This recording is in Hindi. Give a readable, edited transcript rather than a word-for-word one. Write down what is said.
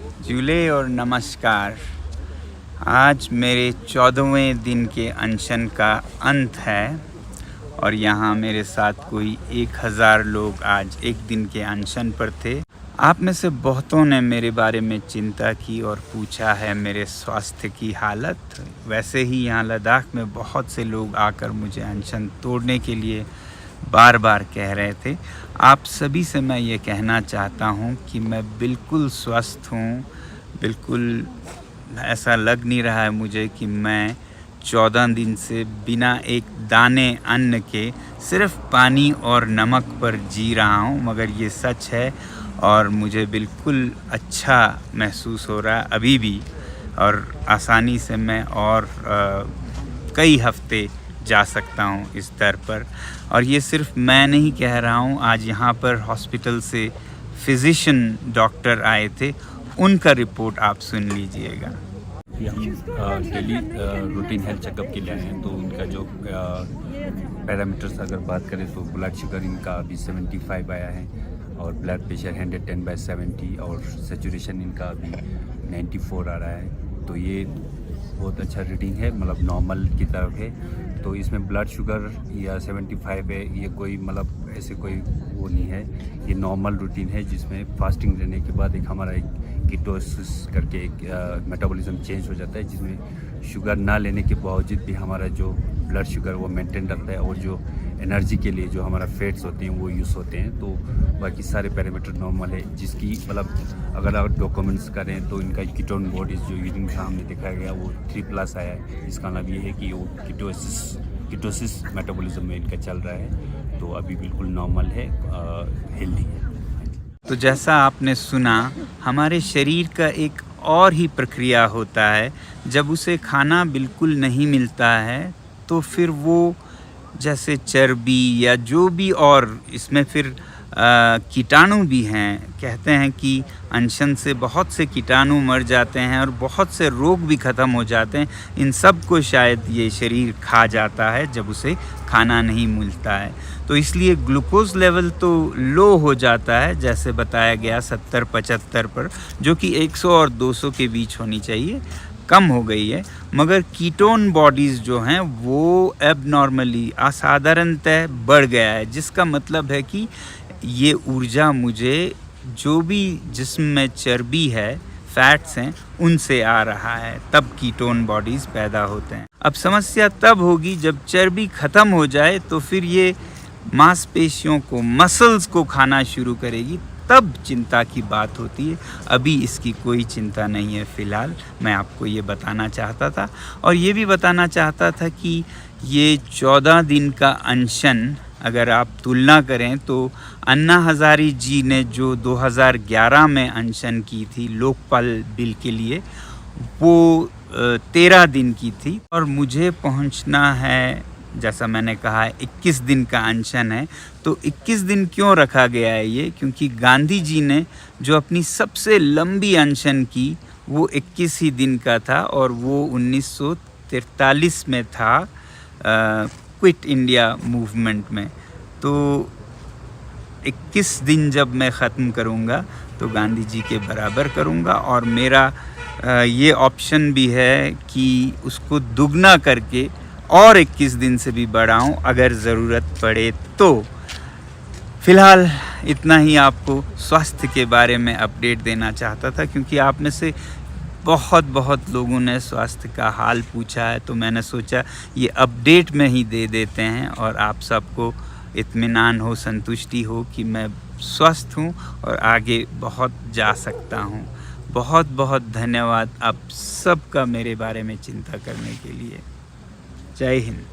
जुले और नमस्कार। आज मेरे 14वें दिन के अनशन का अंत है और यहाँ मेरे साथ कोई 1000 लोग आज एक दिन के अनशन पर थे। आप में से बहुतों ने मेरे बारे में चिंता की और पूछा है मेरे स्वास्थ्य की हालत। वैसे ही यहाँ लद्दाख में बहुत से लोग आकर मुझे अनशन तोड़ने के लिए बार बार कह रहे थे। आप सभी से मैं ये कहना चाहता हूँ कि मैं बिल्कुल स्वस्थ हूँ। बिल्कुल ऐसा लग नहीं रहा है मुझे कि मैं 14 दिन से बिना एक दाने अन्न के सिर्फ पानी और नमक पर जी रहा हूँ, मगर ये सच है और मुझे बिल्कुल अच्छा महसूस हो रहा है अभी भी। और आसानी से मैं और कई हफ्ते जा सकता हूँ इस दर पर। और ये सिर्फ मैं नहीं कह रहा हूँ, आज यहाँ पर हॉस्पिटल से फिजिशियन डॉक्टर आए थे, उनका रिपोर्ट आप सुन लीजिएगा। हम डेली रूटीन हेल्थ चेकअप के लिए आए हैं, तो उनका जो पैरामीटर्स अगर बात करें तो ब्लड शुगर इनका अभी 75 आया है और ब्लड प्रेशर 110/70 और सेचुरेशन इनका अभी 94 आ रहा है। तो ये बहुत अच्छा रीडिंग है, मतलब नॉर्मल की तरफ है। तो इसमें ब्लड शुगर या 75 है, ये कोई मतलब ऐसे कोई वो नहीं है, ये नॉर्मल रूटीन है जिसमें फास्टिंग रहने के बाद एक हमारा एक कीटोसिस करके एक मेटाबॉलिज्म चेंज हो जाता है, जिसमें शुगर ना लेने के बावजूद भी हमारा जो ब्लड शुगर वो मेंटेन रखता है और जो एनर्जी के लिए जो हमारा फैट्स होते हैं वो यूज़ होते हैं। तो बाकी सारे पैरामीटर नॉर्मल है, जिसकी मतलब अगर आप डॉक्यूमेंट्स करें तो इनका कीटोन बॉडीज़ जो यूरिन का हमने दिखाया गया वो 3+ आया है। इसका मतलब ये है कि वो कीटोसिस मेटाबॉलिज्म में इनका चल रहा है, तो अभी बिल्कुल नॉर्मल है, हेल्दी है। तो जैसा आपने सुना, हमारे शरीर का एक और ही प्रक्रिया होता है। जब उसे खाना बिल्कुल नहीं मिलता है तो फिर वो जैसे चर्बी या जो भी और इसमें फिर कीटाणु भी हैं। कहते हैं कि अनशन से बहुत से कीटाणु मर जाते हैं और बहुत से रोग भी ख़त्म हो जाते हैं। इन सब को शायद ये शरीर खा जाता है जब उसे खाना नहीं मिलता है। तो इसलिए ग्लूकोज लेवल तो लो हो जाता है, जैसे बताया गया 70-75 पर, जो कि 100 और 200 के बीच होनी चाहिए, कम हो गई है। मगर कीटोन बॉडीज़ जो हैं वो एबनॉर्मली असाधारणतः बढ़ गया है, जिसका मतलब है कि ये ऊर्जा मुझे जो भी जिस्म में चर्बी है, फैट्स हैं, उनसे आ रहा है, तब कीटोन बॉडीज़ पैदा होते हैं। अब समस्या तब होगी जब चर्बी ख़त्म हो जाए, तो फिर ये मांसपेशियों को, मसल्स को खाना शुरू करेगी, तब चिंता की बात होती है। अभी इसकी कोई चिंता नहीं है। फ़िलहाल मैं आपको ये बताना चाहता था, और ये भी बताना चाहता था कि ये 14 दिन का अनशन अगर आप तुलना करें तो अन्ना हज़ारे जी ने जो 2011 में अनशन की थी लोकपाल बिल के लिए, वो 13 दिन की थी। और मुझे पहुंचना है, जैसा मैंने कहा, 21 दिन का अनशन है। तो 21 दिन क्यों रखा गया है ये? क्योंकि गांधी जी ने जो अपनी सबसे लंबी अनशन की वो 21 ही दिन का था, और वो 1943 में था, क्विट इंडिया मूवमेंट में। तो 21 दिन जब मैं ख़त्म करूँगा तो गांधी जी के बराबर करूँगा, और मेरा ये ऑप्शन भी है कि उसको दुगना करके और 21 दिन से भी बढ़ाऊँ अगर ज़रूरत पड़े तो। फ़िलहाल इतना ही आपको स्वास्थ्य के बारे में अपडेट देना चाहता था, क्योंकि आप में से बहुत लोगों ने स्वास्थ्य का हाल पूछा है, तो मैंने सोचा ये अपडेट में ही दे देते हैं और आप सबको इत्मीनान हो, संतुष्टि हो कि मैं स्वस्थ हूँ और आगे बहुत जा सकता हूँ। बहुत धन्यवाद आप सबका मेरे बारे में चिंता करने के लिए। जय हिंद।